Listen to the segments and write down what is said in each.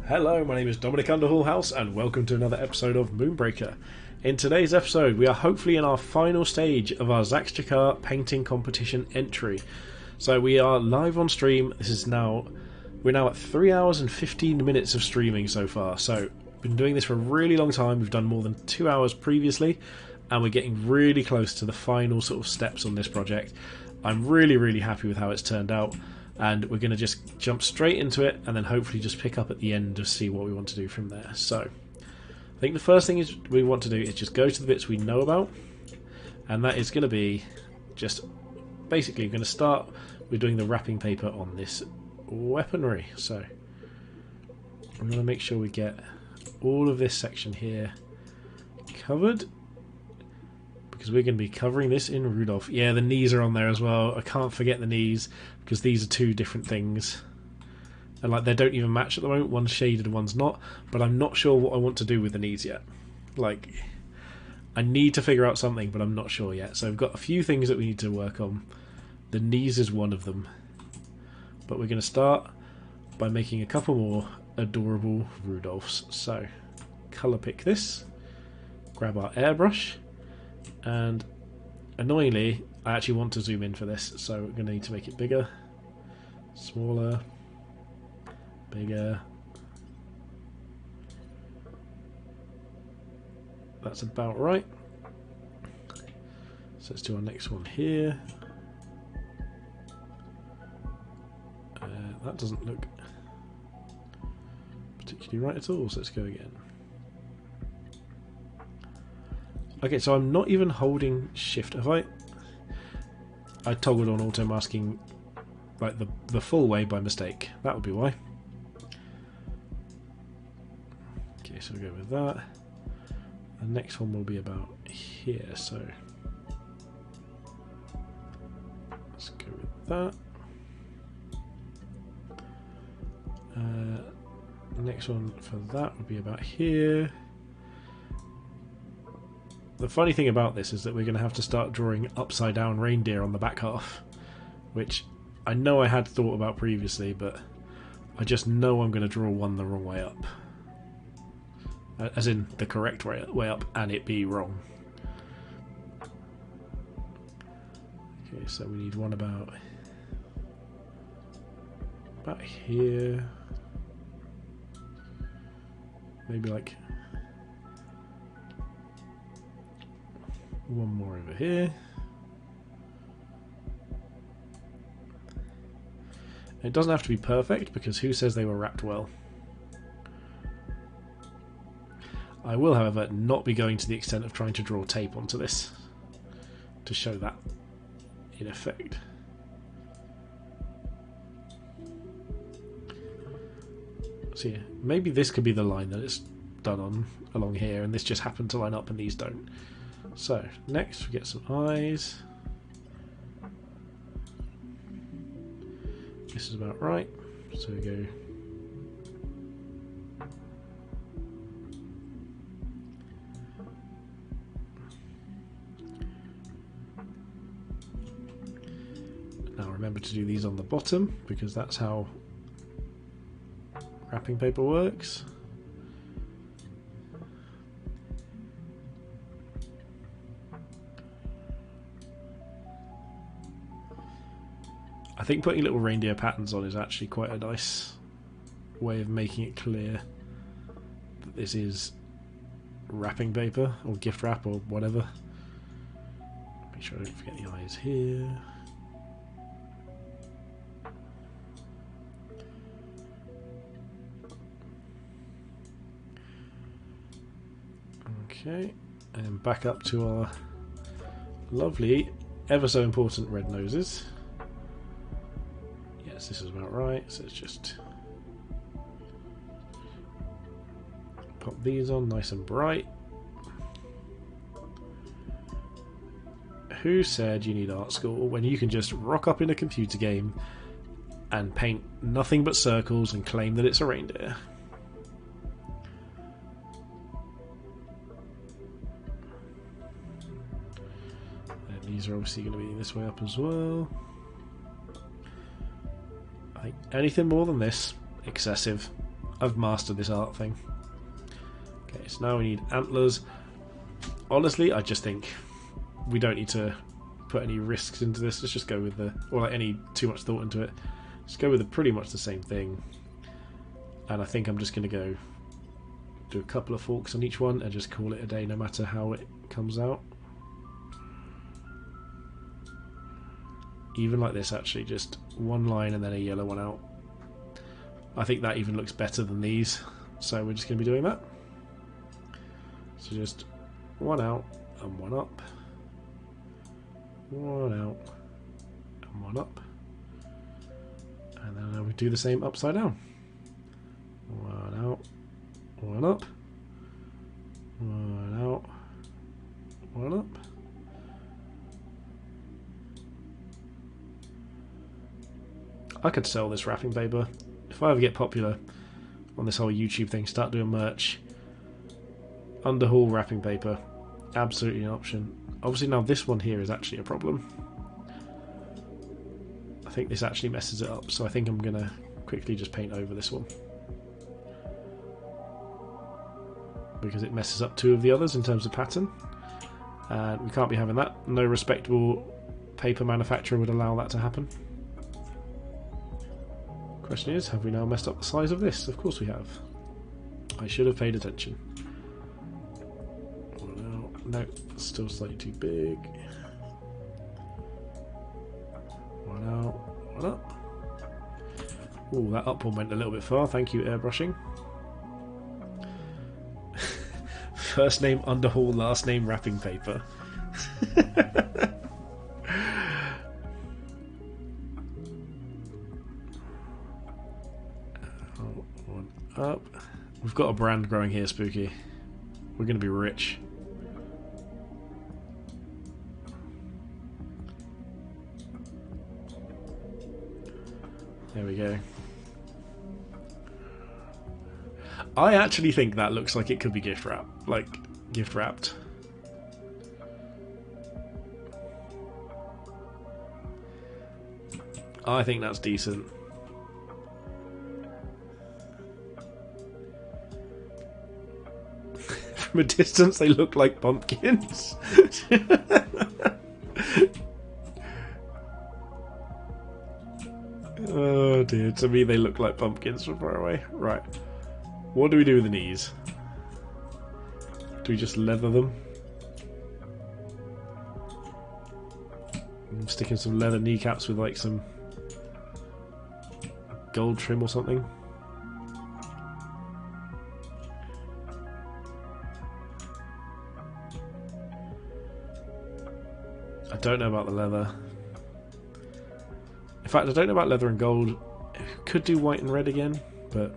Hello, my name is Dominic Underhallhouse and welcome to another episode of Moonbreaker. In today's episode we are hopefully in our final stage of our Zax Slopper painting competition entry. So we are live on stream. We're now at 3 hours and 15 minutes of streaming so far. So been doing this for a really long time. We've done more than 2 hours previously and we're getting really close to the final sort of steps on this project. I'm really happy with how it's turned out. And we're going to just jump straight into it and then hopefully just pick up at the end to see what we want to do from there. So I think the first thing we want to do is just go to the bits we know about, and that is going to be just basically we're going to start with doing the wrapping paper on this weaponry. So I'm going to make sure we get all of this section here covered, because we're going to be covering this in Rudolph. Yeah, the knees are on there as well. I can't forget the knees, because these are two different things. And like they don't even match at the moment. One's shaded and one's not. But I'm not sure what I want to do with the knees yet. Like, I need to figure out something, but I'm not sure yet. So we've got a few things that we need to work on. The knees is one of them. But we're going to start by making a couple more adorable Rudolphs. So, colour pick this. Grab our airbrush. And annoyingly, I actually want to zoom in for this, so we're going to need to make it bigger, smaller, bigger. That's about right. So let's do our next one here. That doesn't look particularly right at all, so let's go again. Okay, so I'm not even holding shift. Have I toggled on auto masking like the full way by mistake. That would be why. Okay, so we'll go with that. The next one will be about here, so let's go with that. The next one for that would be about here. The funny thing about this is that we're going to have to start drawing upside down reindeer on the back half, which I know I had thought about previously, but I just know I'm going to draw one the wrong way up. As in the correct way up and it be wrong. Okay, so we need one about here. Maybe like one more over here. It doesn't have to be perfect, because who says they were wrapped well? I will, however, not be going to the extent of trying to draw tape onto this to show that in effect. So yeah, maybe this could be the line that it's done on along here, and this just happened to line up and these don't. So, next we get some eyes. This is about right. So we go. Now remember to do these on the bottom, because that's how wrapping paper works. I think putting little reindeer patterns on is actually quite a nice way of making it clear that this is wrapping paper or gift wrap or whatever. Make sure I don't forget the eyes here. Okay, and back up to our lovely, ever so important red noses. Yes, this is about right, so it's just pop these on nice and bright. Who said you need art school when you can just rock up in a computer game and paint nothing but circles and claim that it's a reindeer? And these are obviously going to be this way up as well. I think anything more than this, excessive. I've mastered this art thing. Okay, so now we need antlers. Honestly, I just think we don't need to put any risks into this. Let's just go with the, or like any too much thought into it. Just go with pretty much the same thing. And I think I'm just going to go do a couple of forks on each one and just call it a day, no matter how it comes out. Even like this, actually, just one line and then a yellow one out. I think that even looks better than these, so we're just going to be doing that. So just one out and one up, one out and one up, and then we do the same upside down. One out, one up, one out, one up. I could sell this wrapping paper. If I ever get popular on this whole YouTube thing, start doing merch, underhaul wrapping paper, absolutely an option. Obviously now this one here is actually a problem. I think this actually messes it up, so I think I'm going to quickly just paint over this one, because it messes up two of the others in terms of pattern, and we can't be having that. No respectable paper manufacturer would allow that to happen. Question is, have we now messed up the size of this? Of course we have. I should have paid attention. No, still slightly too big. One out, one up. Ooh, that up one went a little bit far. Thank you, airbrushing. First name underhaul, last name wrapping paper. One up. We've got a brand growing here, Spooky. We're going to be rich. There we go. I actually think that looks like it could be gift wrap, like gift wrapped. I think that's decent. From a distance, they look like pumpkins. Oh dear, to me they look like pumpkins from far away. Right. What do we do with the knees? Do we just leather them? Stick in some leather kneecaps with like some gold trim or something. I don't know about the leather. In fact, I don't know about leather and gold. Could do white and red again, but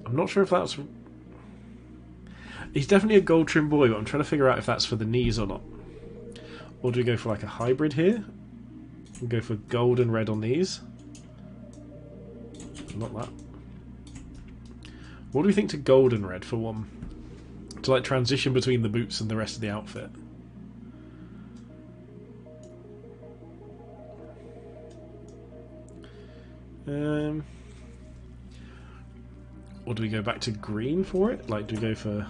I'm not sure if that's... He's definitely a gold trim boy, but I'm trying to figure out if that's for the knees or not. Or do we go for like a hybrid here? We go for gold and red on these. Not that. What do we think to gold and red for one? To like transition between the boots and the rest of the outfit. Or do we go back to green for it? Like, do we go for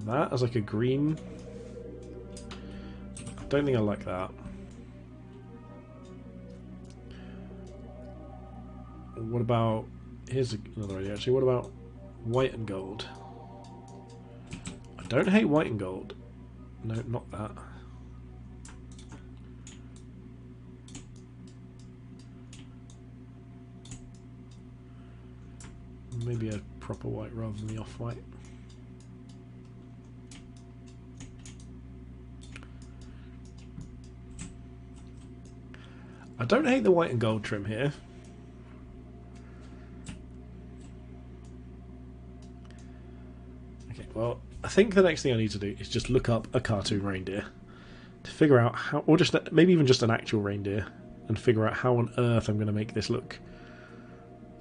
that as like a green? I don't think I like that. What about... Here's another idea actually. What about white and gold? I don't hate white and gold. No, not that. Maybe a proper white rather than the off-white. I don't hate the white and gold trim here. Okay, well, I think the next thing I need to do is just look up a cartoon reindeer to figure out how, or just maybe even just an actual reindeer, and figure out how on earth I'm going to make this look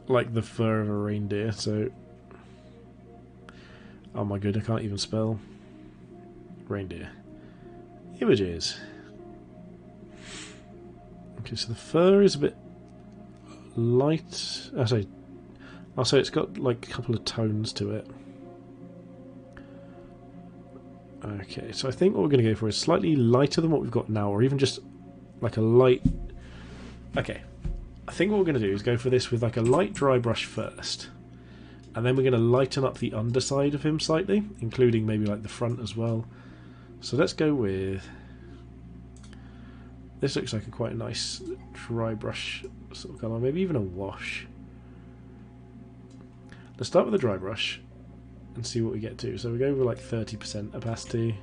like the fur of a reindeer. So, oh my god, I can't even spell. reindeer. Images. Okay, so the fur is a bit light. I'll say it's got like a couple of tones to it. Okay, so I think what we're going to go for is slightly lighter than what we've got now, or even just like a light... Okay, I think what we're going to do is go for this with like a light dry brush first, and then we're going to lighten up the underside of him slightly, including maybe like the front as well. So let's go with... This looks like quite a nice dry brush sort of colour, maybe even a wash. Let's start with a dry brush and see what we get to. So we go over like 30% opacity.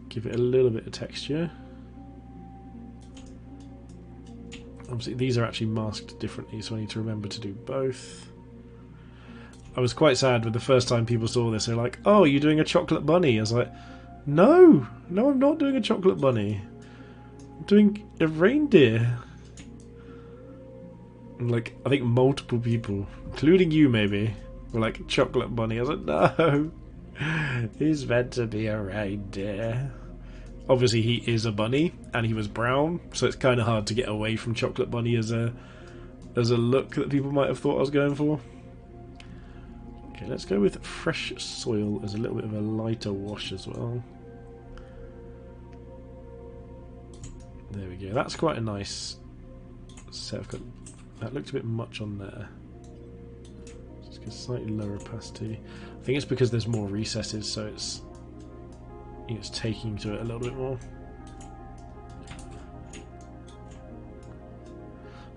Give it a little bit of texture. Obviously these are actually masked differently, so I need to remember to do both. I was quite sad with the first time people saw this. They're like, oh, you're doing a chocolate bunny. I was like, no, I'm not doing a chocolate bunny. I'm doing a reindeer. And like, I think multiple people, including you maybe, were like, chocolate bunny. I was like, no, he's meant to be a reindeer. Obviously he is a bunny, and he was brown, so it's kind of hard to get away from chocolate bunny as a look that people might have thought I was going for. Okay, let's go with fresh soil as a little bit of a lighter wash as well. There we go. That's quite a nice set. That looked a bit much on there. Let's get slightly lower opacity. I think it's because there's more recesses, so it's taking to it a little bit more.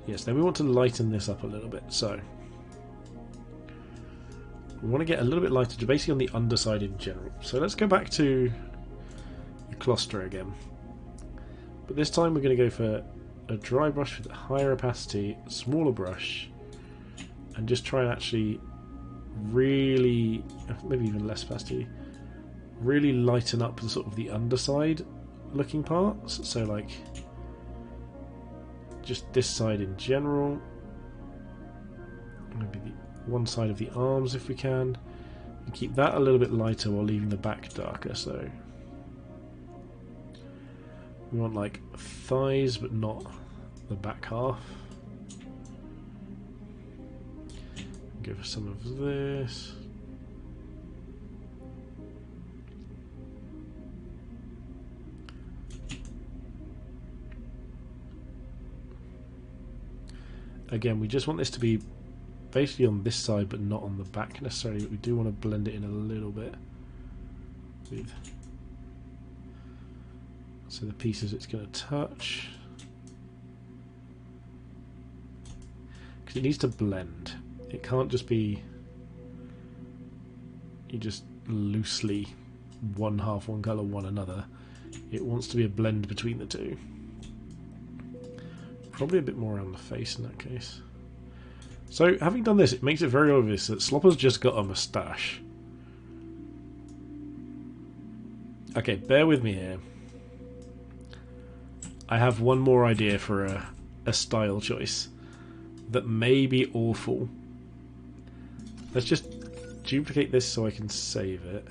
Yes, then we want to lighten this up a little bit. So we want to get a little bit lighter, basically on the underside in general. So let's go back to the cluster again. But this time we're going to go for a dry brush with a higher opacity, smaller brush, and just try and actually really, maybe even less opacity, really lighten up the sort of the underside looking parts. So like just this side in general, maybe the one side of the arms if we can, and keep that a little bit lighter while leaving the back darker. So we want like thighs but not the back half. Go for some of this. Again, we just want this to be basically on this side but not on the back necessarily, but we do want to blend it in a little bit with, so the pieces it's going to touch, because it needs to blend. It can't just be you just loosely one half one colour, one another. It wants to be a blend between the two. Probably a bit more around the face in that case. So having done this, it makes it very obvious that Slopper's just got a moustache. Okay, bear with me here. I have one more idea for a style choice that may be awful. Let's just duplicate this so I can save it.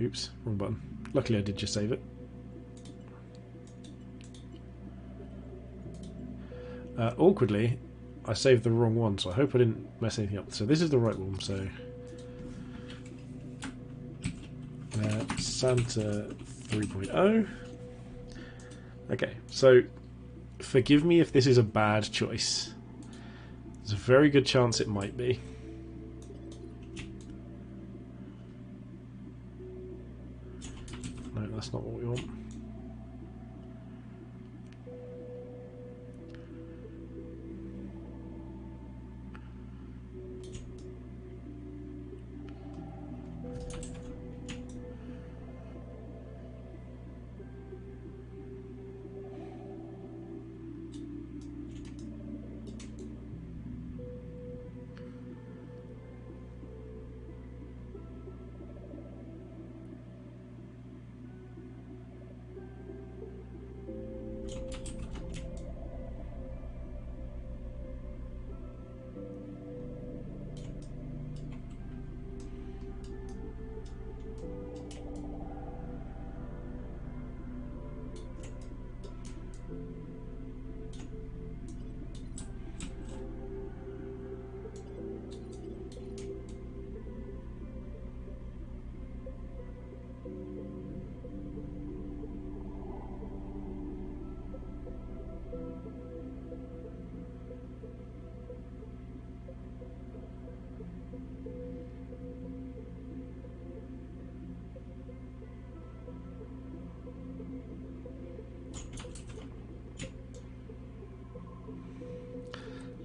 Oops, wrong button. Luckily I did just save it. Awkwardly, I saved the wrong one, so I hope I didn't mess anything up. So this is the right one, so... Santa 3.0. Okay, so forgive me if this is a bad choice. There's a very good chance it might be. No, that's not what we want.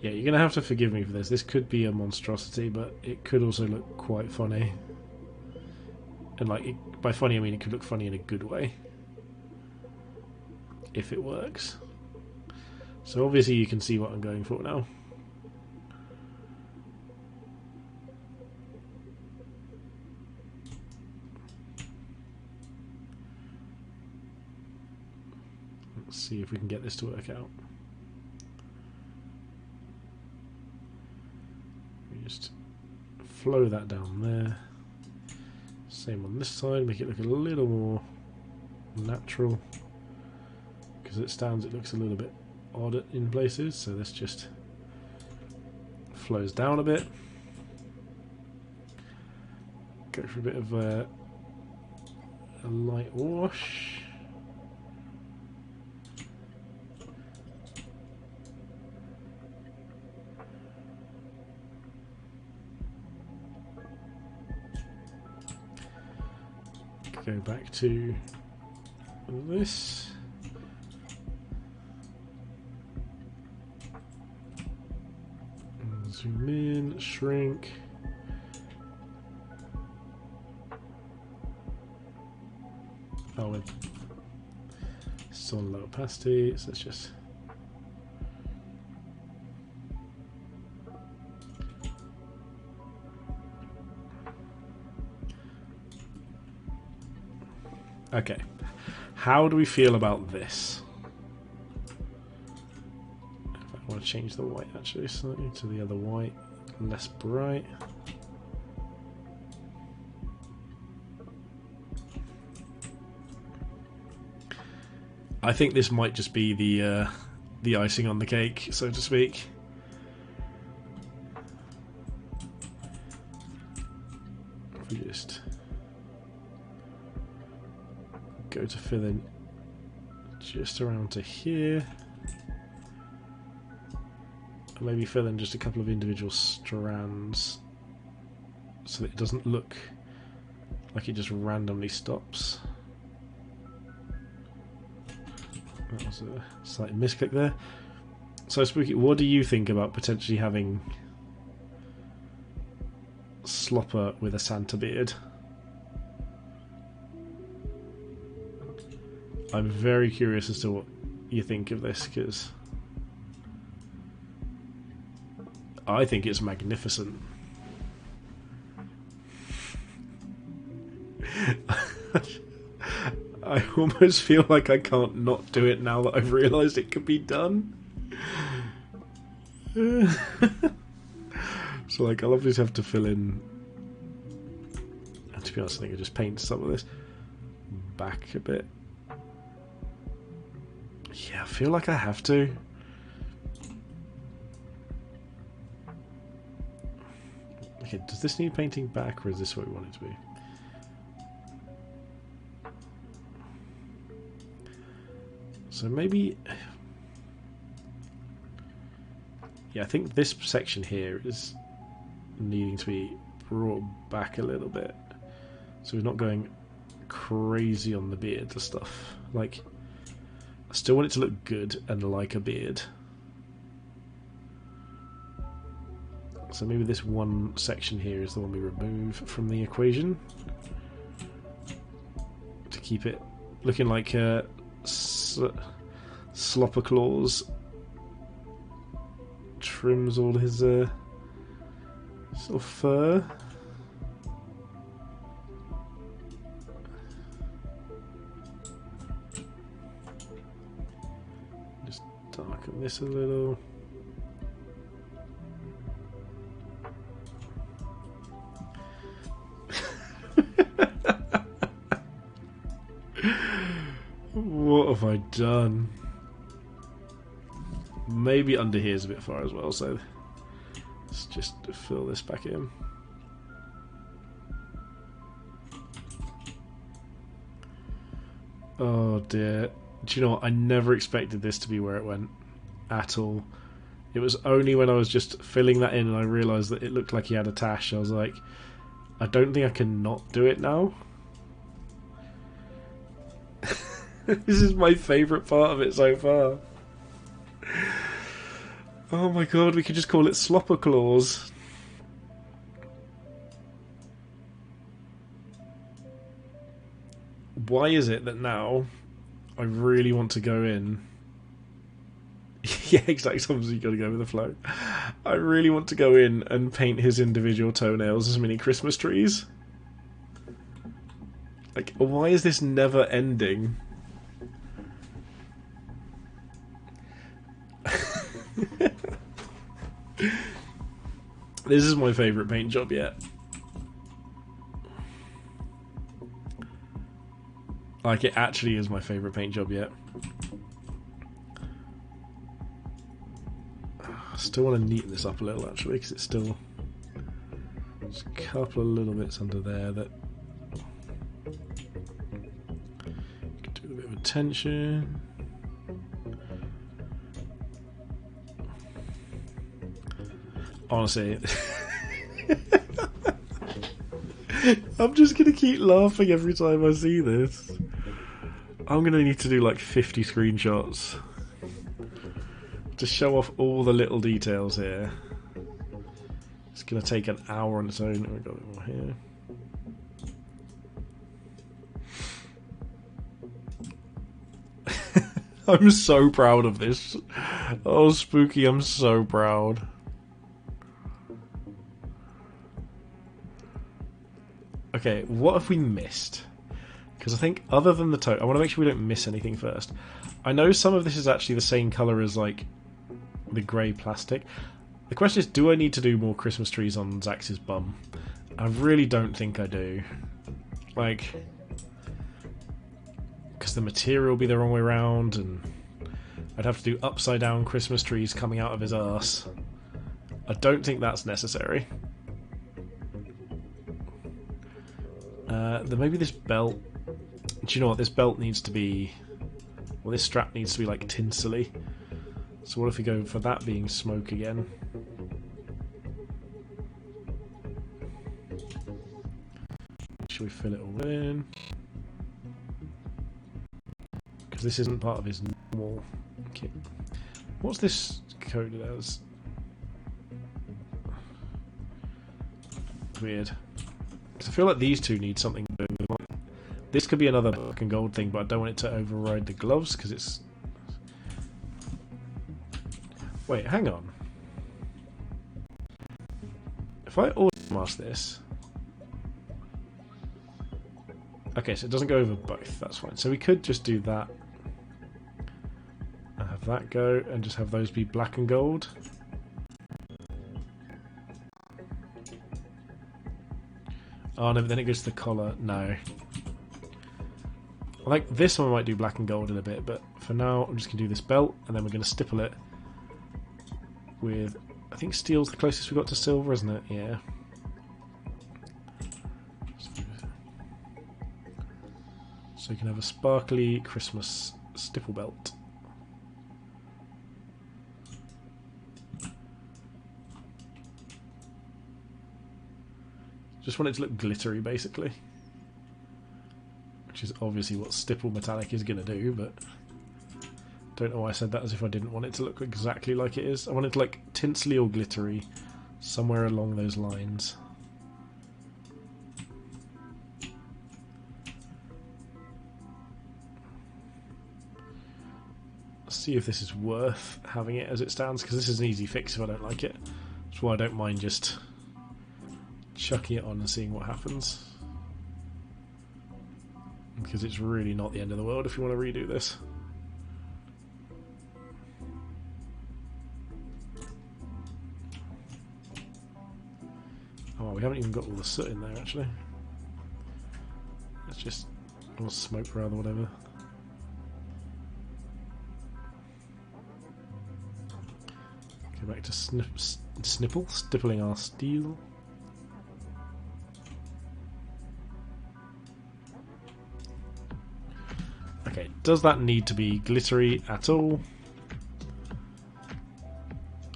Yeah, you're going to have to forgive me for this. This could be a monstrosity, but it could also look quite funny. And like, by funny I mean it could look funny in a good way. If it works. So obviously you can see what I'm going for now. Let's see if we can get this to work out. Just flow that down there. Same on this side, make it look a little more natural. Because it stands, it looks a little bit odd in places, so this just flows down a bit. Go for a bit of a light wash. Go back to this. And zoom in, shrink. Oh, it's still on low opacity, so let's just okay. How do we feel about this? I want to change the white actually slightly to the other white, less bright. I think this might just be the icing on the cake, so to speak. If we just go to fill in just around to here, and maybe fill in just a couple of individual strands so that it doesn't look like it just randomly stops. That was a slight misclick there. So Spooky, what do you think about potentially having Slopper with a Santa beard? I'm very curious as to what you think of this, because I think it's magnificent. I almost feel like I can't not do it now that I've realised it could be done. So like, I'll obviously have to fill in, and to be honest I think I just paint some of this back a bit. Yeah, I feel like I have to. Okay, does this need painting back, or is this what we want it to be? So maybe, yeah, I think this section here is needing to be brought back a little bit, so we're not going crazy on the beard and stuff. Like, I still want it to look good and like a beard. So maybe this one section here is the one we remove from the equation to keep it looking like a Slopper Claus trims all his sort of fur. Just darken this a little. What have I done? Maybe under here is a bit far as well, so let's just fill this back in. Oh dear. Do you know what? I never expected this to be where it went at all. It was only when I was just filling that in and I realised that it looked like he had a tash. I was like, I don't think I can not do it now. This is my favourite part of it so far. Oh my god, we could just call it Slopper Claws. Why is it that now I really want to go in? Yeah, exactly. Sometimes you gotta go with the flow. I really want to go in and paint his individual toenails as mini Christmas trees. Like, why is this never ending? This is my favourite paint job yet. Like, it actually is my favourite paint job yet. I still want to neaten this up a little, actually, because it's still... There's a couple of little bits under there that... Could do a bit of attention. Honestly... I'm just going to keep laughing every time I see this. I'm going to need to do like 50 screenshots to show off all the little details here. It's going to take an hour on its own. We've got a bit more here. I'm so proud of this. Oh, Spooky, I'm so proud. Okay, what have we missed? Because I think other than the toe, I want to make sure we don't miss anything first. I know some of this is actually the same colour as like the grey plastic. The question is, do I need to do more Christmas trees on Zax's bum? I really don't think I do. Like, because the material will be the wrong way around, and I'd have to do upside down Christmas trees coming out of his arse. I don't think that's necessary. Then maybe this belt. Do you know what? This belt needs to be... Well, this strap needs to be like tinsely. So what if we go for that being smoke again? Should we fill it all in? Because this isn't part of his normal kit. What's this coded as? Weird. I feel like these two need something. This could be another black and gold thing, but I don't want it to override the gloves because it's... Wait, hang on. If I auto-mask this... Okay, so it doesn't go over both, that's fine. So we could just do that. And have that go, and just have those be black and gold. Oh no, but then it goes to the collar. No. I think this one might do black and gold in a bit, but for now I'm just going to do this belt, and then we're going to stipple it with... I think steel's the closest we got to silver, isn't it? Yeah. So you can have a sparkly Christmas stipple belt. Just want it to look glittery, basically. Which is obviously what stipple metallic is going to do, but... Don't know why I said that as if I didn't want it to look exactly like it is. I want it to look tinsely or glittery, somewhere along those lines. Let's see if this is worth having it as it stands, because this is an easy fix if I don't like it. That's why I don't mind just... chucking it on and seeing what happens, because it's really not the end of the world if you want to redo this. Oh, we haven't even got all the soot in there actually. Let's just, or smoke rather, whatever. Go back to stippling our steel. Okay, does that need to be glittery at all?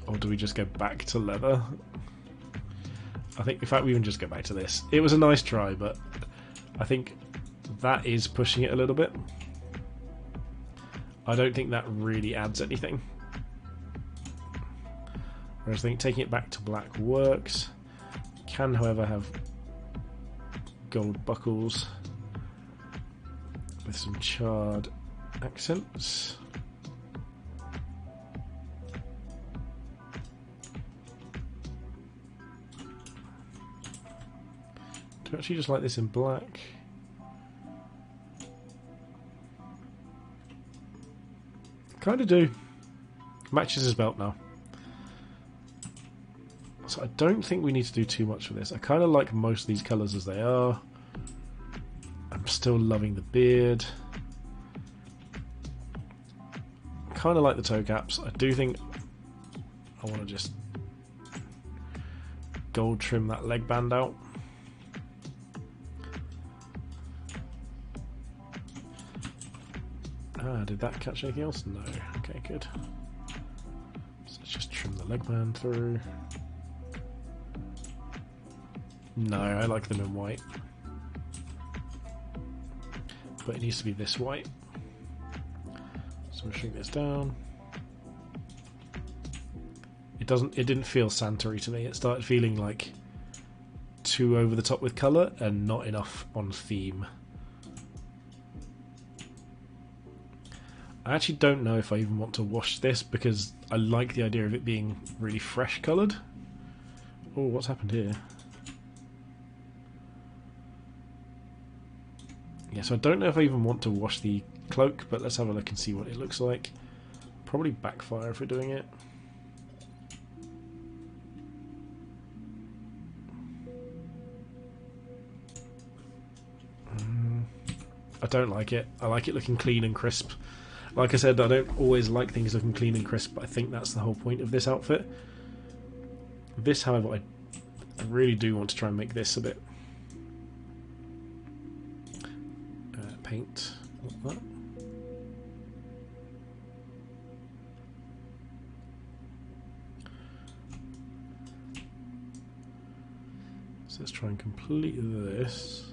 Or do we just go back to leather? I think, in fact, we can just go back to this. It was a nice try, but I think that is pushing it a little bit. I don't think that really adds anything. Whereas I think taking it back to black works. Can, however, have gold buckles with some charred accents. Do you actually just like this in black? Kind of do. Matches his belt now. So I don't think we need to do too much for this. I kind of like most of these colours as they are. I'm still loving the beard. Kind of like the toe caps. I do think I want to just gold trim that leg band out. Did that catch anything else? No. Okay, good. So let's just trim the leg band through. No, I like them in white. But it needs to be this white. So we'll shrink this down. It didn't feel Santa-y to me. It started feeling like too over the top with colour and not enough on theme. I actually don't know if I even want to wash this because I like the idea of it being really fresh coloured. Oh, what's happened here? Yeah, so I don't know if I even want to wash the cloak, but let's have a look and see what it looks like. Probably backfire if we're doing it. I don't like it. I like it looking clean and crisp. Like I said, I don't always like things looking clean and crisp, but I think that's the whole point of this outfit. This, however, I really do want to try and make this a bit paint like that. So let's try and complete this.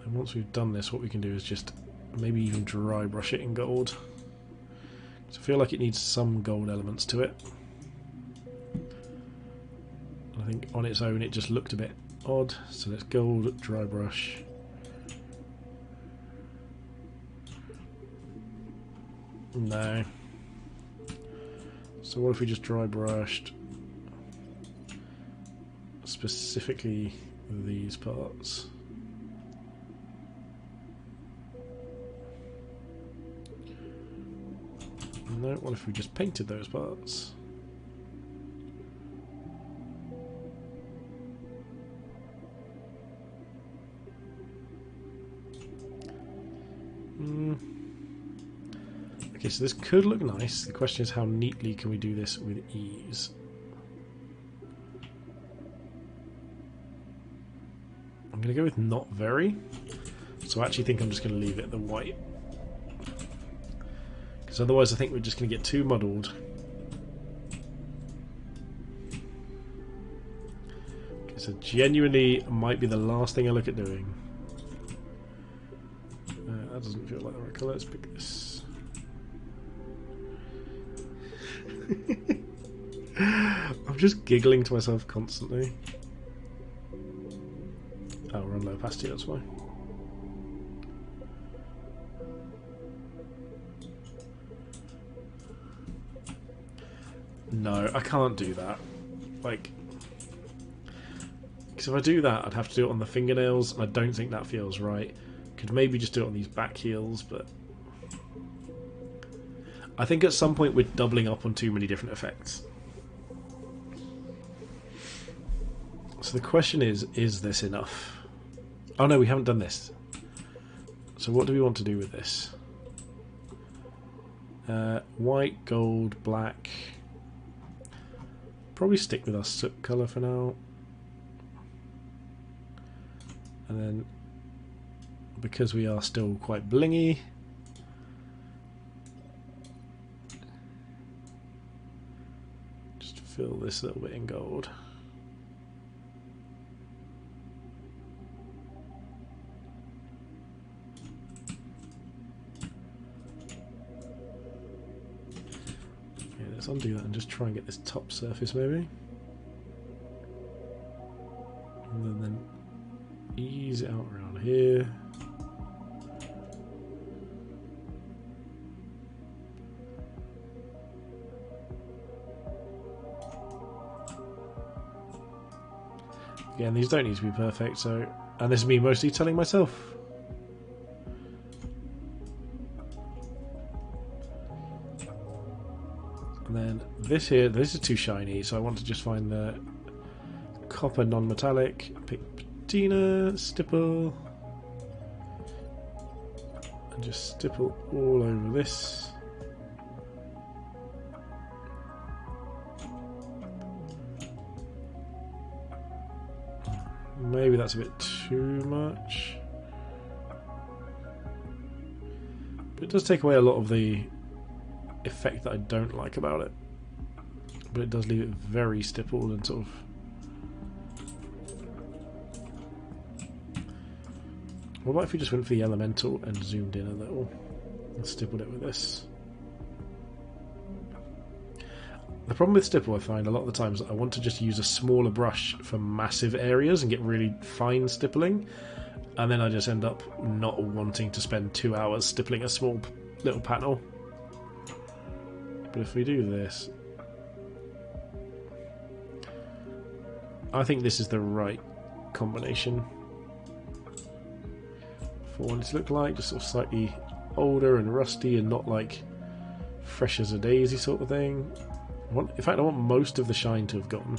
And once we've done this, what we can do is just maybe even dry brush it in gold. So I feel like it needs some gold elements to it. I think on its own it just looked a bit odd, so let's gold dry brush. No. So what if we just dry brushed specifically these parts? No, what if we just painted those parts? Okay, so this could look nice. The question is how neatly can we do this with ease? I'm going to go with not very. So I actually think I'm just going to leave it the white. Because otherwise I think we're just going to get too muddled. Okay, so genuinely might be the last thing I look at doing. That doesn't feel like the right colour. Let's pick this. I'm just giggling to myself constantly. Oh, we're on low opacity, that's why. No, I can't do that. Like, because if I do that, I'd have to do it on the fingernails, and I don't think that feels right. Could maybe just do it on these back heels, but I think at some point we're doubling up on too many different effects. So the question is this enough? Oh no, we haven't done this. So what do we want to do with this? White, gold, black. Probably stick with our soot colour for now. And then, because we are still quite blingy, just fill this little bit in gold. let's undo that and just try and get this top surface maybe. And then ease it out around here. Again, these don't need to be perfect, so, and this is me mostly telling myself. And then this here, this is too shiny, so I want to just find the copper non-metallic, pick patina, stipple, and just stipple all over this. Maybe that's a bit too much, but it does take away a lot of the effect that I don't like about it, but it does leave it very stippled and sort of. What about if we just went for the elemental and zoomed in a little and stippled it with this? The problem with stipple, I find a lot of the times I want to just use a smaller brush for massive areas and get really fine stippling, and then I just end up not wanting to spend 2 hours stippling a small little panel. But if we do this, I think this is the right combination for what it to look like, just sort of slightly older and rusty and not like fresh as a daisy sort of thing. In fact, I want most of the shine to have gone.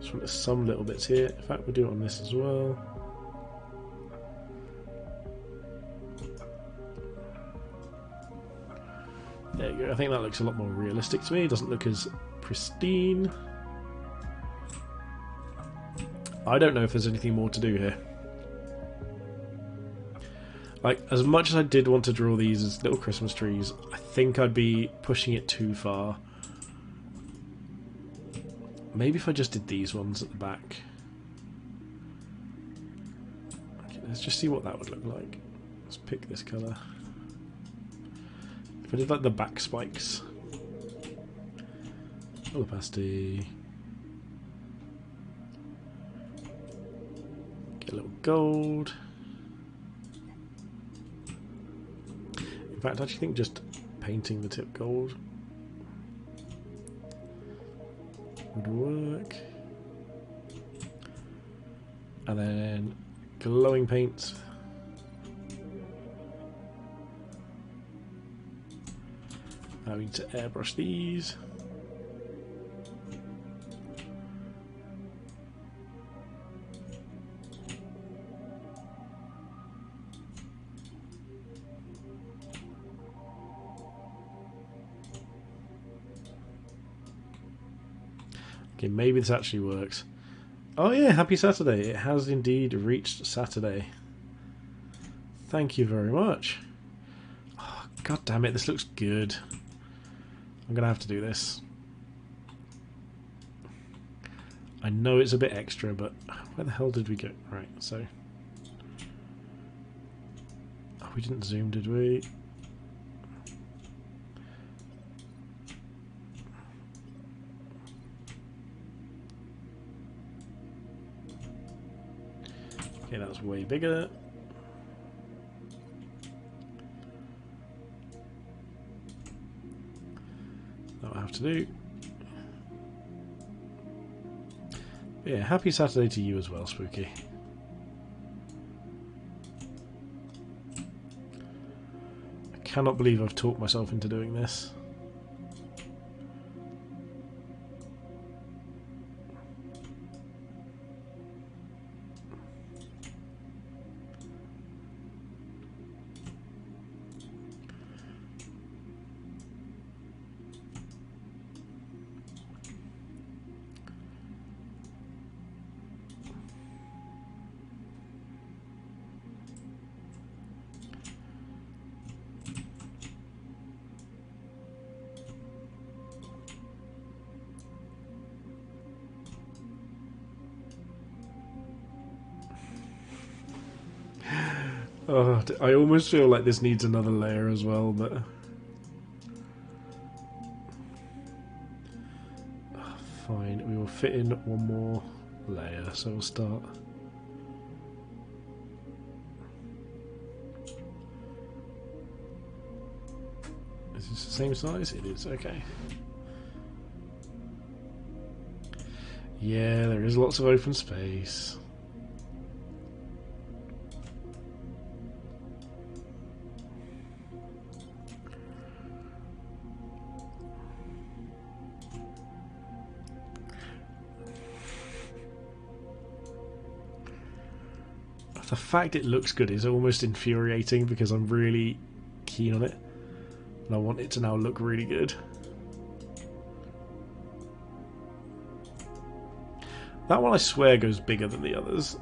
Just want some little bits here. In fact, we'll do it on this as well. There you go. I think that looks a lot more realistic to me. It doesn't look as pristine. I don't know if there's anything more to do here. Like, as much as I did want to draw these as little Christmas trees, I think I'd be pushing it too far. Maybe if I just did these ones at the back. Okay, let's just see what that would look like. Let's pick this colour. If I did like the back spikes. Opacity. Get a little gold. In fact, I actually think just painting the tip gold would work. And then glowing paints. Now we need to airbrush these. Okay, maybe this actually works. Oh yeah, happy Saturday. It has indeed reached Saturday. Thank you very much. Oh, God damn it, this looks good. I'm going to have to do this. I know it's a bit extra, but where the hell did we go? Right, so... Oh, we didn't zoom, did we? Okay, that was way bigger. That'll have to do. But yeah, happy Saturday to you as well, Spooky. I cannot believe I've talked myself into doing this. Oh, I almost feel like this needs another layer as well, but... fine. We will fit in one more layer, so we'll start. Is this the same size? It is, okay. Yeah, there is lots of open space. The fact it looks good is almost infuriating because I'm really keen on it and I want it to now look really good. That one I swear goes bigger than the others.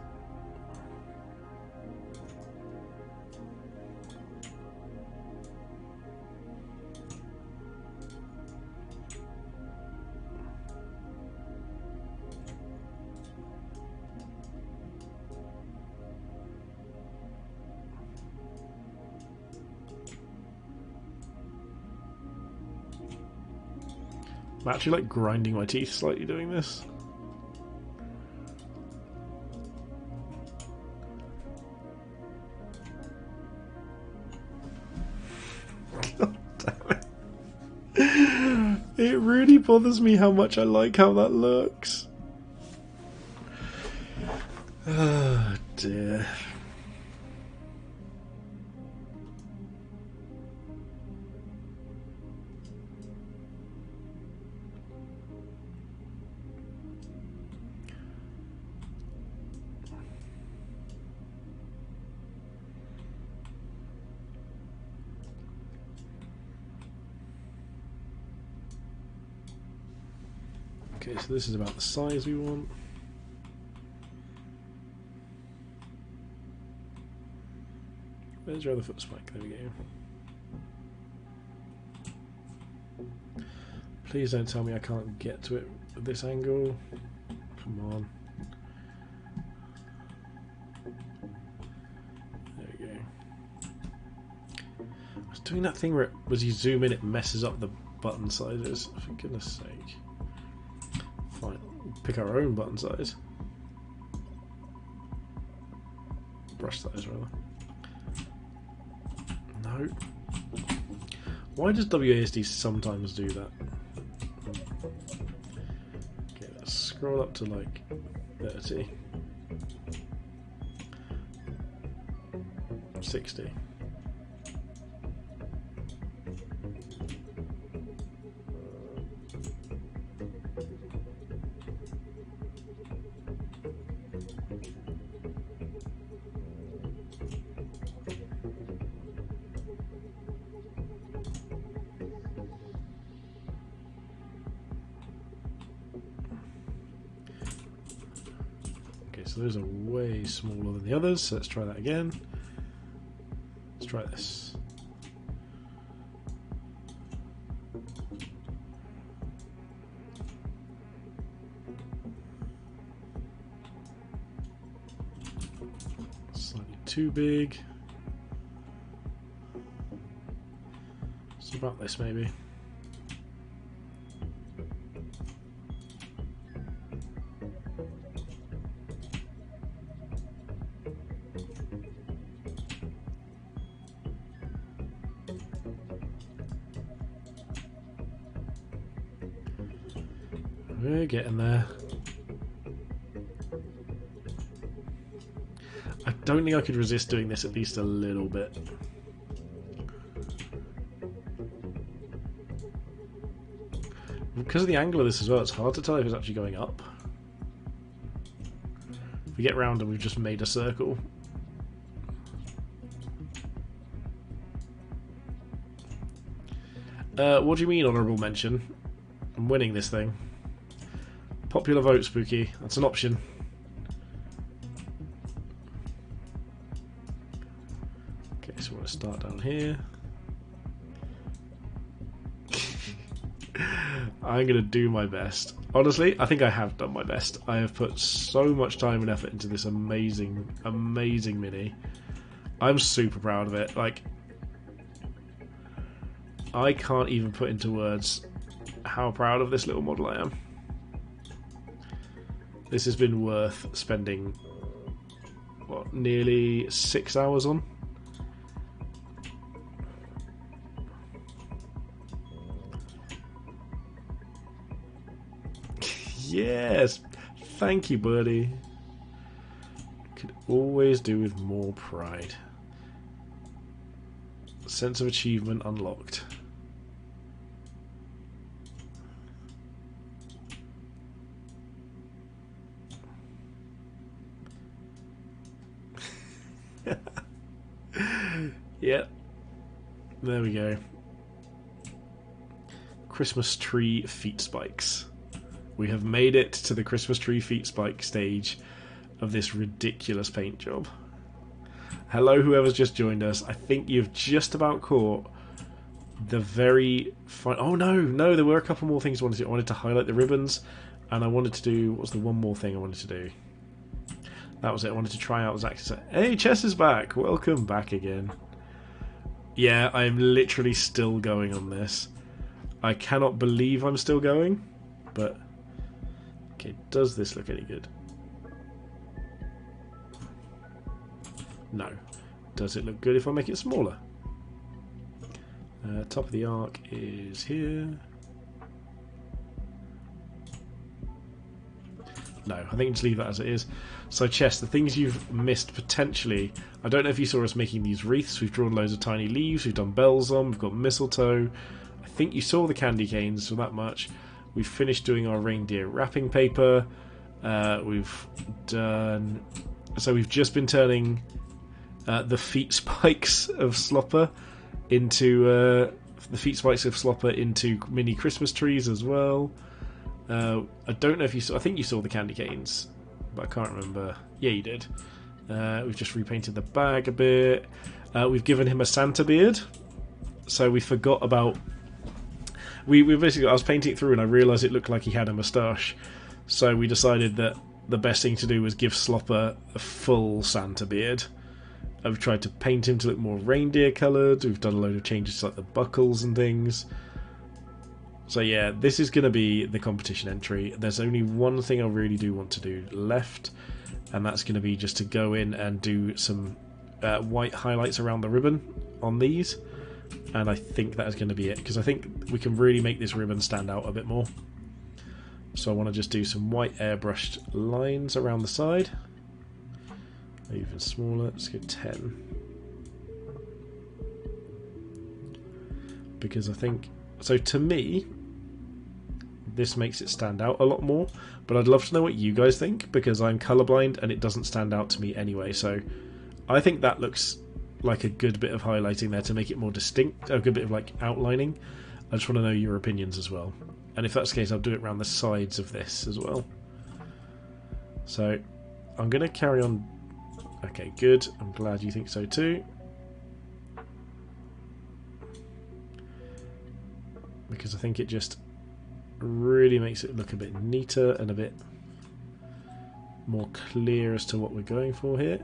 I'm actually like grinding my teeth slightly doing this. God damn it. It really bothers me how much I like how that looks. Oh dear. Okay, so this is about the size we want. Where's your other foot spike? There we go. Please don't tell me I can't get to it at this angle. Come on. There we go. I was doing that thing where as you zoom in it messes up the button sizes. For goodness sake. Fine, pick our own button size. Brush size rather. No. Why does WASD sometimes do that? Okay, let's scroll up to like 30. 60. So those are way smaller than the others, so let's try that again. Let's try this. Slightly too big. So about this maybe. We're getting there. I don't think I could resist doing this at least a little bit. Because of the angle of this as well, it's hard to tell if it's actually going up. If we get round and we've just made a circle. What do you mean, honourable mention? I'm winning this thing. Popular vote, Spooky. That's an option. Okay, so we're going to start down here. I'm going to do my best. Honestly, I think I have done my best. I have put so much time and effort into this amazing, amazing mini. I'm super proud of it. Like, I can't even put into words how proud of this little model I am. This has been worth spending, what, nearly 6 hours on? Yes! Thank you, buddy. Could always do with more pride. Sense of achievement unlocked. Yep. There we go. Christmas tree feet spikes. We have made it to the Christmas tree feet spike stage of this ridiculous paint job. Hello, whoever's just joined us. I think you've just about caught the very fine. Oh no, there were a couple more things I wanted to do. I wanted to highlight the ribbons, and I wanted to do, what's the one more thing I wanted to do? That was it. I wanted to try out Zax. Hey, Chess is back. Welcome back again. Yeah, I'm literally still going on this. I cannot believe I'm still going, but okay, does this look any good? No. Does it look good if I make it smaller? Top of the arc is here. No, I think just leave that as it is. So, Chess, the things you've missed potentially, I don't know if you saw us making these wreaths. We've drawn loads of tiny leaves, we've done bells on, we've got mistletoe. I think you saw the candy canes, so that much. We've finished doing our reindeer wrapping paper. We've done... So we've just been turning the feet spikes of Slopper into... the feet spikes of Slopper into mini Christmas trees as well. I don't know if you saw... I think you saw the candy canes, but I can't remember. Yeah, you did. We've just repainted the bag a bit. We've given him a Santa beard. So we forgot about... We basically... I was painting it through and I realised it looked like he had a moustache. So we decided that the best thing to do was give Slopper a full Santa beard. I've tried to paint him to look more reindeer coloured. We've done a load of changes to like the buckles and things. So yeah, this is going to be the competition entry. There's only one thing I really do want to do left, and that's going to be just to go in and do some white highlights around the ribbon on these, and I think that is going to be it, because I think we can really make this ribbon stand out a bit more. So I want to just do some white airbrushed lines around the side. Even smaller, let's go 10. Because I think... So to me, this makes it stand out a lot more, but I'd love to know what you guys think, because I'm colourblind and it doesn't stand out to me anyway. So I think that looks like a good bit of highlighting there to make it more distinct, a good bit of like outlining. I just want to know your opinions as well. And if that's the case, I'll do it around the sides of this as well. So I'm going to carry on. Okay, good. I'm glad you think so too. Because I think it just really makes it look a bit neater and a bit more clear as to what we're going for here.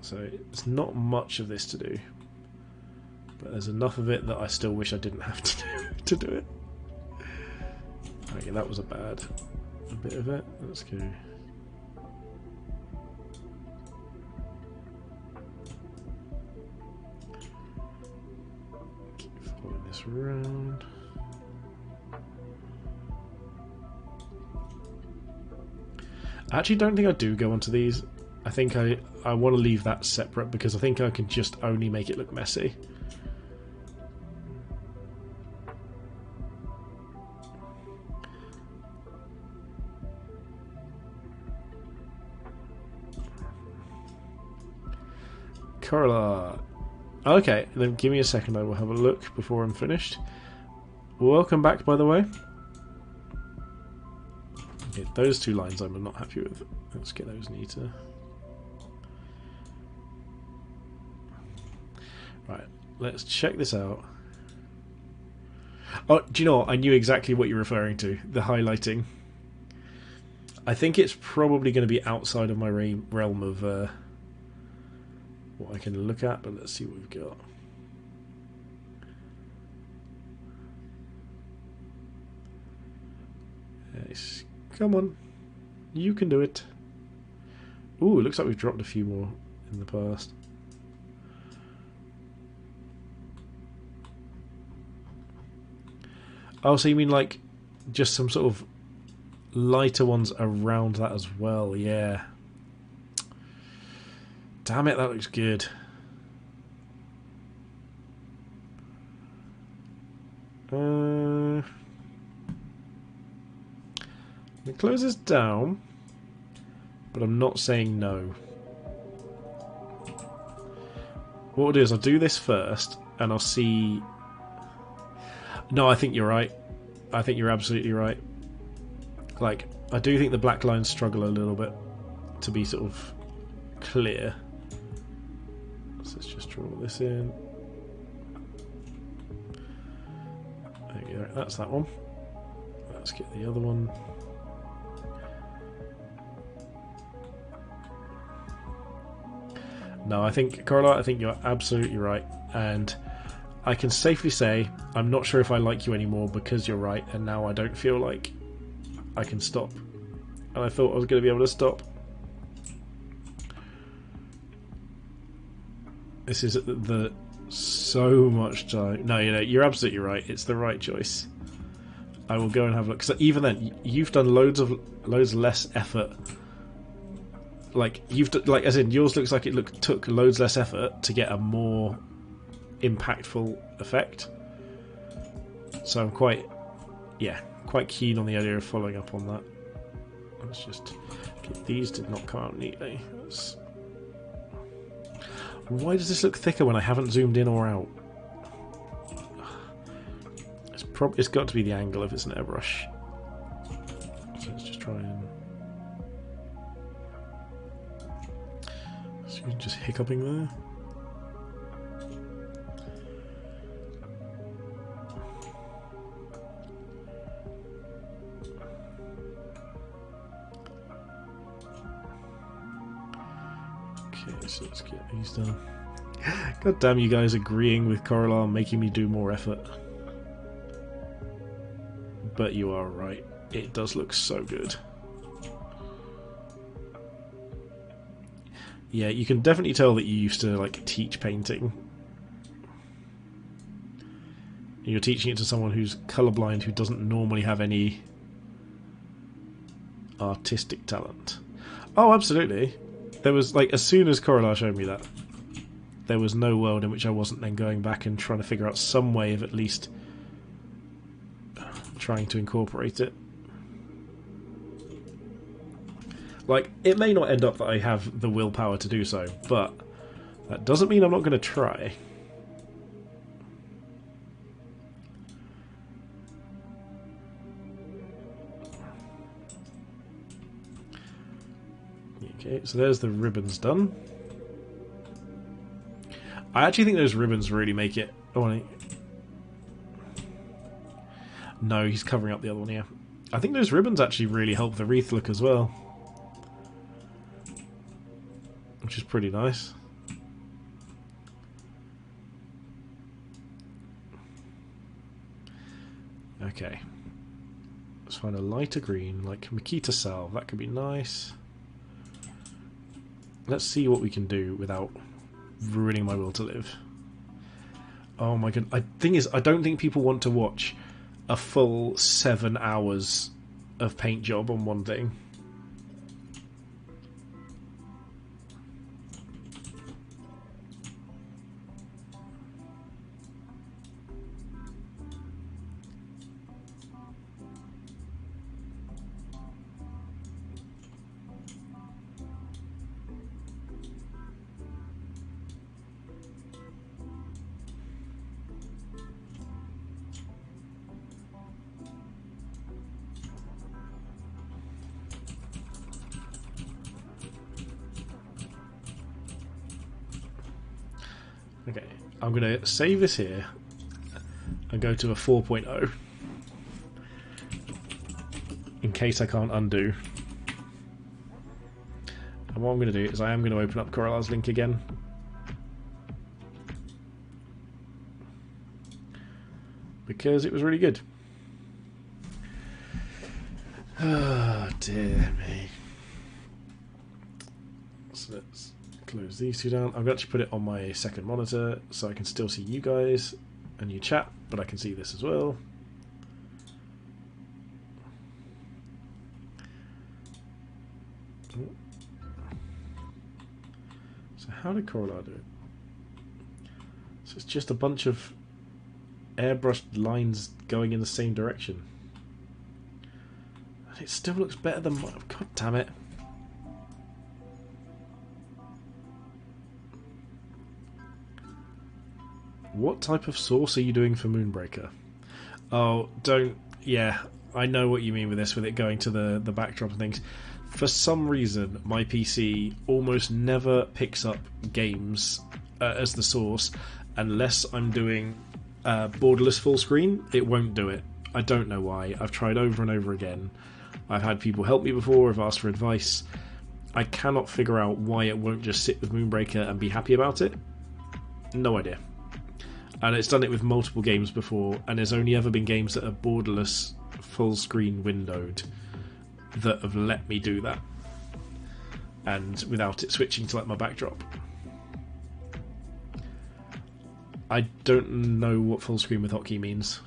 So it's not much of this to do, but there's enough of it that I still wish I didn't have to do it. Okay, that was a bit of it. Let's go. Keep following this around. I actually don't think I do go onto these. I think I want to leave that separate because I think I can just only make it look messy. Carla. Okay, then give me a second, I will have a look before I'm finished. Welcome back, by the way. Okay, those two lines I'm not happy with. Let's get those neater. Right, let's check this out. Oh, do you know what? I knew exactly what you're referring to. The highlighting. I think it's probably going to be outside of my realm of what I can look at, but let's see what we've got. Yes. Come on. You can do it. Ooh, it looks like we've dropped a few more in the past. Oh, so you mean like just some sort of lighter ones around that as well? Yeah. Damn it, that looks good. Let me close this down, but I'm not saying no. What I'll do is I'll do this first, and I'll see... No, I think you're right. I think you're absolutely right. Like, I do think the black lines struggle a little bit to be sort of clear. So let's just draw this in. There we go, that's that one. Let's get the other one. No, I think, Corla, I think you're absolutely right. And I can safely say I'm not sure if I like you anymore because you're right, and now I don't feel like I can stop. And I thought I was going to be able to stop. This is the so much time. No, you know, you're absolutely right. It's the right choice. I will go and have a look. Because even then, you've done loads less effort. Like as in yours looks like it took loads less effort to get a more impactful effect. So I'm quite keen on the idea of following up on that. Let's just okay, these did not come out neatly. Why does this look thicker when I haven't zoomed in or out? It's got to be the angle if it's an airbrush. So let's just try and just hiccuping there. Okay, so let's get these done. God damn you guys agreeing with Corallar, making me do more effort. But you are right. It does look so good. Yeah, you can definitely tell that you used to like teach painting. You're teaching it to someone who's colourblind, who doesn't normally have any artistic talent. Oh, absolutely. There was like, as soon as Corallar showed me that, there was no world in which I wasn't then going back and trying to figure out some way of at least trying to incorporate it. Like, it may not end up that I have the willpower to do so, but that doesn't mean I'm not going to try. Okay, so there's the ribbons done. I actually think those ribbons really make it... Oh, no, he's covering up the other one here. I think those ribbons actually really help the wreath look as well. Which is pretty nice. Okay. Let's find a lighter green, like Makita Salve. That could be nice. Let's see what we can do without ruining my will to live. Oh my god. Thing is, I don't think people want to watch a full 7 hours of paint job on one thing. Okay, I'm going to save this here and go to a 4.0 in case I can't undo. And what I'm going to do is I am going to open up Corallar's link again. Because it was really good. Oh dear me. So let's close these two down. I've actually put it on my second monitor so I can still see you guys and you chat, but I can see this as well. So how did Coraline do it? So it's just a bunch of airbrushed lines going in the same direction. And it still looks better than mine. God damn it. What type of source are you doing for Moonbreaker? Oh, don't... Yeah, I know what you mean with this, with it going to the backdrop and things. For some reason, my PC almost never picks up games as the source unless I'm doing borderless full screen. It won't do it. I don't know why. I've tried over and over again. I've had people help me before. I've asked for advice. I cannot figure out why it won't just sit with Moonbreaker and be happy about it. No idea. And it's done it with multiple games before, and there's only ever been games that are borderless full screen windowed that have let me do that, and without it switching to like my backdrop. I don't know what full screen with hotkey means.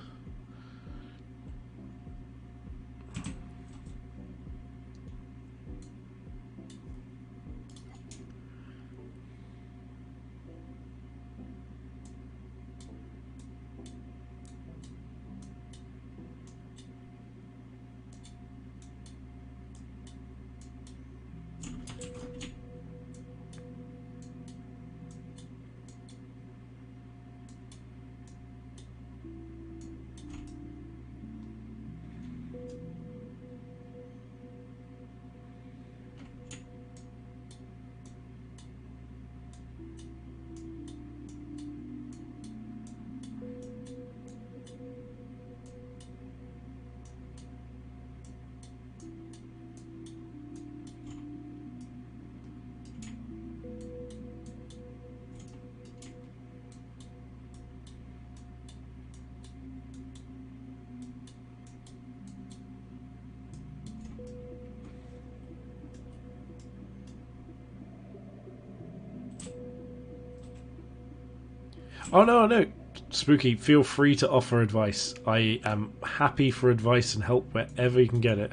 Oh no, no. Spooky, feel free to offer advice. I am happy for advice and help wherever you can get it.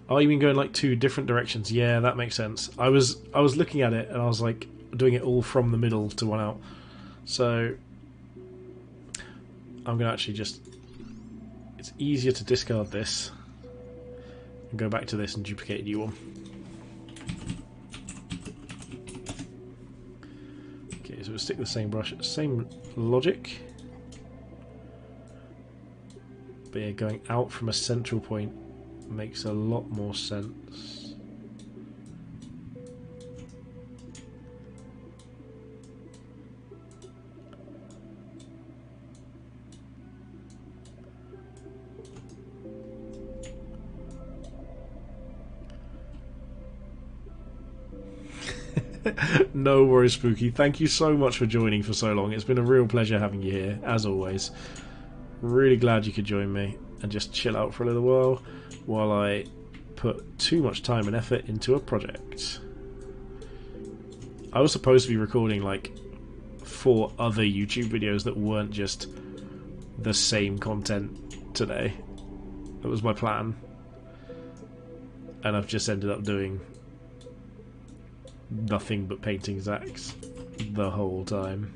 Oh, you mean going like two different directions? Yeah, that makes sense. I was looking at it and I was like doing it all from the middle to one out. So I'm gonna actually just... It's easier to discard this and go back to this and duplicate a new one. So we'll stick with the same brush, same logic. But yeah, going out from a central point makes a lot more sense. No worries, Spooky. Thank you so much for joining for so long. It's been a real pleasure having you here, as always. Really glad you could join me and just chill out for a little while I put too much time and effort into a project. I was supposed to be recording like 4 other YouTube videos that weren't just the same content today. That was my plan. And I've just ended up doing nothing but painting Zax the whole time.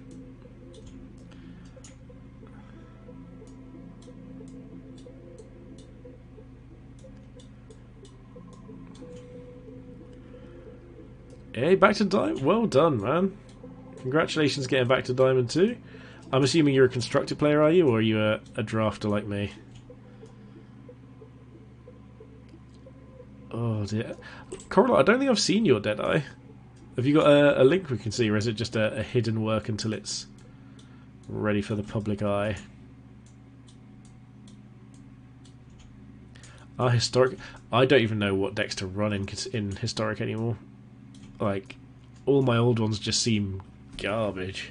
Hey, back to Diamond. Well done, man. Congratulations getting back to Diamond 2. I'm assuming you're a constructed player, are you? Or are you a drafter like me? Oh dear. Coraline, I don't think I've seen your Deadeye. Have you got a link we can see, or is it just a hidden work until it's ready for the public eye? Historic. I don't even know what decks to run in Historic anymore. Like, all my old ones just seem garbage.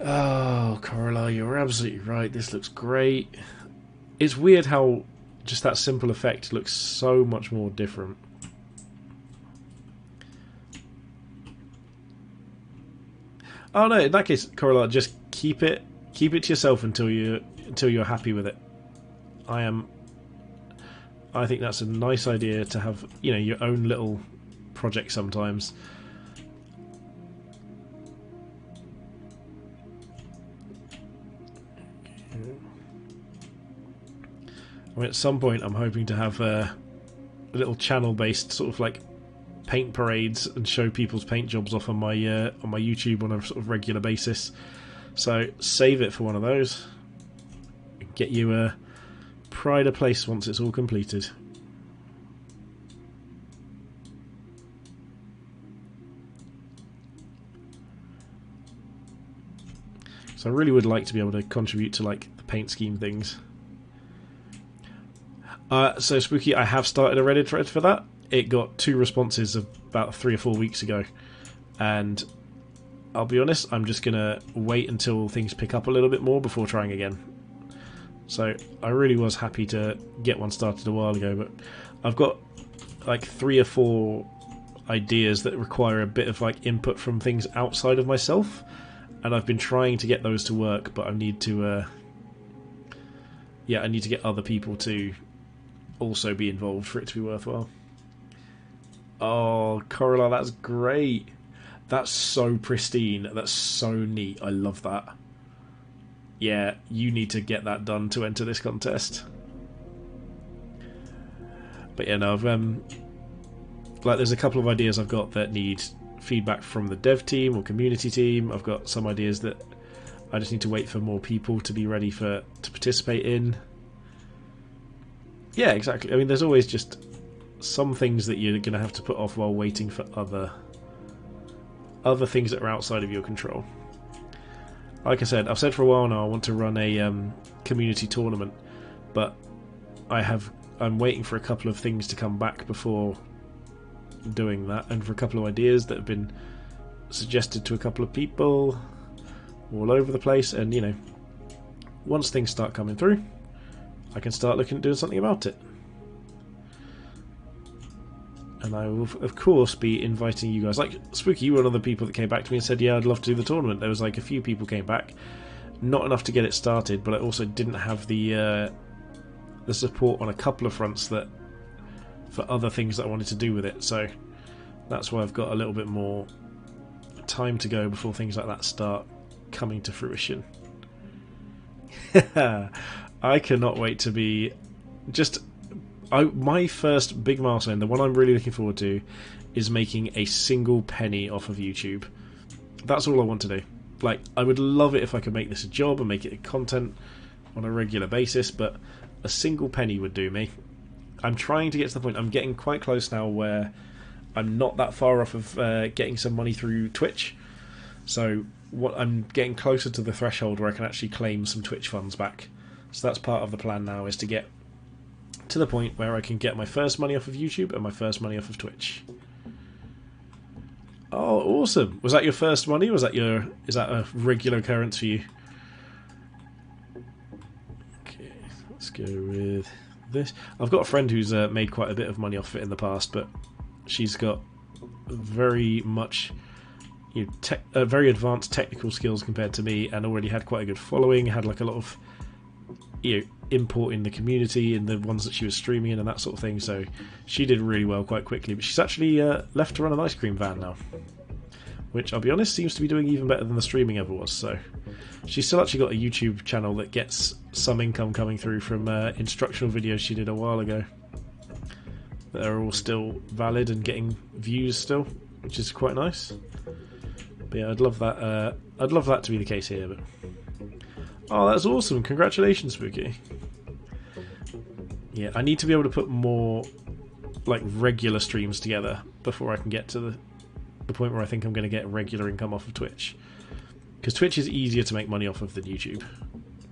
Oh, Corolla, you're absolutely right. This looks great. It's weird how just that simple effect looks so much more different. Oh no, in that case, Corolla, just keep it to yourself until you're happy with it. I think that's a nice idea to have, you know, your own little project sometimes. I mean, at some point I'm hoping to have a little channel based sort of like paint parades and show people's paint jobs off on my YouTube on a sort of regular basis. So save it for one of those. Get you a pride of place once it's all completed. So I really would like to be able to contribute to like the paint scheme things. So Spooky, I have started a Reddit thread for that. It got 2 responses about 3 or 4 weeks ago, and I'll be honest, I'm just gonna wait until things pick up a little bit more before trying again. So I really was happy to get one started a while ago, but I've got like 3 or 4 ideas that require a bit of like input from things outside of myself, and I've been trying to get those to work, but I need to I need to get other people to also be involved for it to be worthwhile. Oh, Corolla, that's great. That's so pristine. That's so neat. I love that. Yeah, you need to get that done to enter this contest. But yeah, no, I've like there's a couple of ideas I've got that need feedback from the dev team or community team. I've got some ideas that I just need to wait for more people to be ready to participate in. Yeah, exactly. I mean, there's always just some things that you're going to have to put off while waiting for other things that are outside of your control. Like I said, I've said for a while now I want to run a community tournament, but I'm waiting for a couple of things to come back before doing that, and for a couple of ideas that have been suggested to a couple of people all over the place, and you know, once things start coming through, I can start looking at doing something about it. And I will, of course, be inviting you guys. Like, Spooky, you were one of the people that came back to me and said, yeah, I'd love to do the tournament. There was like a few people came back. Not enough to get it started, but I also didn't have the support on a couple of fronts that for other things that I wanted to do with it. So that's why I've got a little bit more time to go before things like that start coming to fruition. I cannot wait to be my first big milestone, the one I'm really looking forward to, is making a single penny off of YouTube. That's all I want to do. Like, I would love it if I could make this a job and make it a content on a regular basis, but a single penny would do me. I'm trying to get to the point, I'm getting quite close now where I'm not that far off of getting some money through Twitch. So I'm getting closer to the threshold where I can actually claim some Twitch funds back. So that's part of the plan now, is to get to the point where I can get my first money off of YouTube and my first money off of Twitch. Oh, awesome! Was that your first money? Is that a regular occurrence for you? Okay, let's go with this. I've got a friend who's made quite a bit of money off it in the past, but she's got very much, you know, very advanced technical skills compared to me, and already had quite a good following. Had like a lot of, you know, import in the community and the ones that she was streaming in and that sort of thing, so she did really well quite quickly. But she's actually left to run an ice cream van now, which I'll be honest seems to be doing even better than the streaming ever was. So she's still actually got a YouTube channel that gets some income coming through from instructional videos she did a while ago that are all still valid and getting views still, which is quite nice. But yeah, I'd love that to be the case here. But oh, that's awesome! Congratulations, Spooky. Yeah, I need to be able to put more like regular streams together before I can get to the point where I think I'm going to get regular income off of Twitch. Because Twitch is easier to make money off of than YouTube,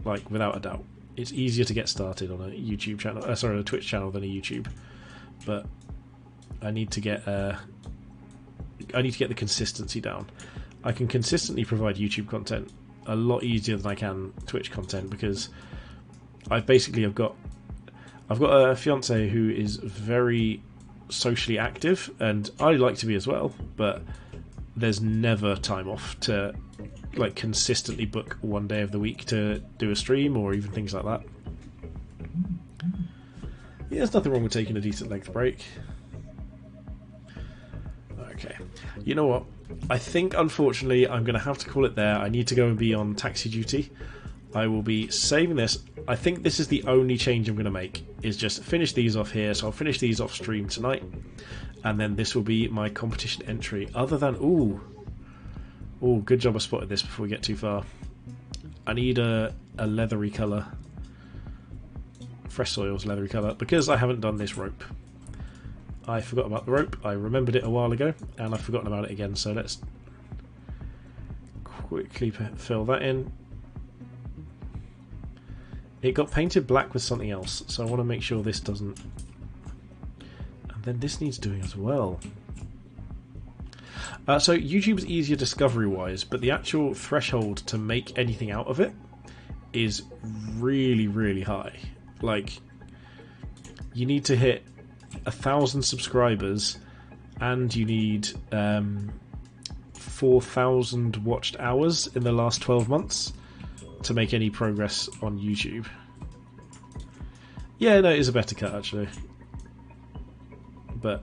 like without a doubt. It's easier to get started on a YouTube channel, a Twitch channel than a YouTube. But I need to get the consistency down. I can consistently provide YouTube content a lot easier than I can Twitch content, because I've got a fiance who is very socially active, and I like to be as well, but there's never time off to like consistently book one day of the week to do a stream or even things like that. Yeah, there's nothing wrong with taking a decent length break. Okay, you know what? I think unfortunately I'm going to have to call it there. I need to go and be on taxi duty. I will be saving this. I think this is the only change I'm going to make, is just finish these off here. So I'll finish these off stream tonight, and then this will be my competition entry. Other than, ooh, good job I spotted this before we get too far. I need a leathery colour. Fresh soil's leathery colour, because I haven't done this rope. I forgot about the rope. I remembered it a while ago, and I've forgotten about it again. So let's quickly fill that in. It got painted black with something else, so I want to make sure this doesn't. And then this needs doing as well. So YouTube's easier discovery-wise, but the actual threshold to make anything out of it is really, really high. Like, you need to hit 1,000 subscribers, and you need 4,000 watched hours in the last 12 months to make any progress on YouTube. Yeah, no, it is a better cut actually, but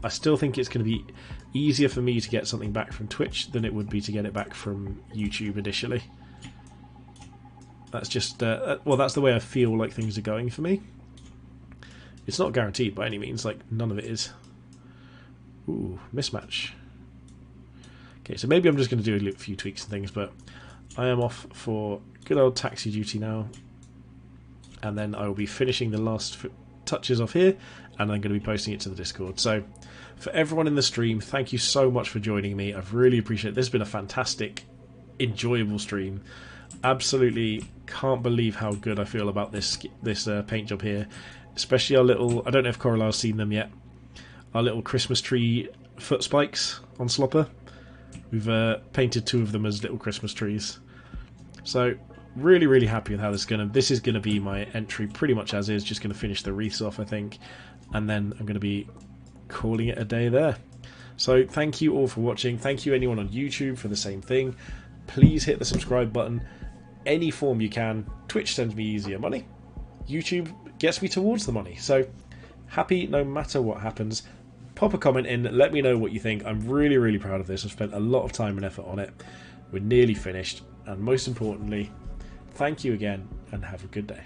I still think it's going to be easier for me to get something back from Twitch than it would be to get it back from YouTube initially. That's just well, that's the way I feel like things are going for me. It's not guaranteed by any means, like none of it is. Ooh, mismatch. Okay, so maybe I'm just going to do a few tweaks and things, but I am off for good old taxi duty now, and then I will be finishing the last touches off here, and I'm going to be posting it to the Discord. So for everyone in the stream, thank you so much for joining me. I've really appreciated it. This has been a fantastic, enjoyable stream. Absolutely can't believe how good I feel about this paint job here, especially our little, I don't know if Coral's seen them yet, our little Christmas tree foot spikes on Slopper. We've painted 2 of them as little Christmas trees. So really, really happy with how this is gonna be my entry pretty much as is. Just gonna finish the wreaths off, I think, and then I'm gonna be calling it a day there. So thank you all for watching. Thank you anyone on YouTube for the same thing. Please hit the subscribe button any form you can. Twitch sends me easier money. YouTube gets me towards the money. So happy no matter what happens. Pop a comment in, let me know what you think. I'm really, really proud of this. I've spent a lot of time and effort on it. We're nearly finished, and most importantly, thank you again, and have a good day.